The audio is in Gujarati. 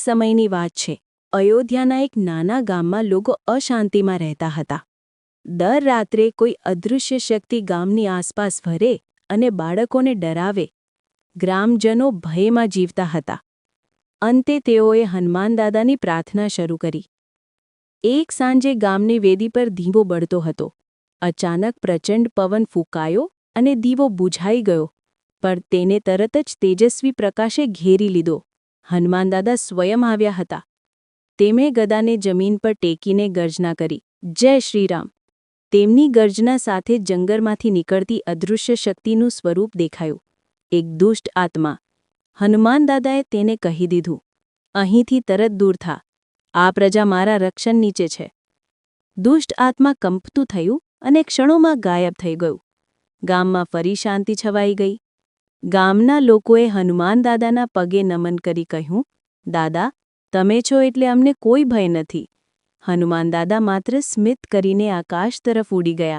સમયની વાત છે. અયોધ્યાના એક નાના ગામમાં લોકો અશાંતિમાં રહેતા હતા. દર રાત્રે કોઈ અદૃશ્ય શક્તિ ગામની આસપાસ ફરે અને બાળકોને ડરાવે. ગ્રામજનો ભયમાં જીવતા હતા. અંતે તેઓએ હનુમાન દાદાની પ્રાર્થના શરૂ કરી. એક સાંજે ગામની વેદી પર દીવો બળતો હતો. અચાનક પ્રચંડ પવન ફૂંકાયો અને દીવો બુઝાઈ ગયો, પણ તેને તરત જ તેજસ્વી પ્રકાશે ઘેરી લીધો. હનુમાન દાદા સ્વયં આવ્યા હતા. તેમણે ગદાને જમીન પર ટેકીને ગર્જના કરી, જય શ્રીરામ. તેમની ગર્જના સાથે જંગલમાંથી નીકળતી અદૃશ્ય શક્તિનું સ્વરૂપ દેખાયું, એક દુષ્ટ આત્મા. હનુમાન દાદાએ તેને કહી દીધું, અહીંથી તરત દૂર થા. આ પ્રજા મારા રક્ષણ નીચે છે. દુષ્ટ આત્મા કંપતું થયું અને ક્ષણોમાં ગાયબ થઈ ગયું. ગામમાં ફરી શાંતિ છવાઈ ગઈ. ગામના લોકોએ હનુમાન દાદાના પગે નમન કરી કહ્યું, દાદા, તમે છો એટલે અમને કોઈ ભય નથી. હનુમાન દાદા માત્ર સ્મિત કરીને આકાશ તરફ ઉડી ગયા.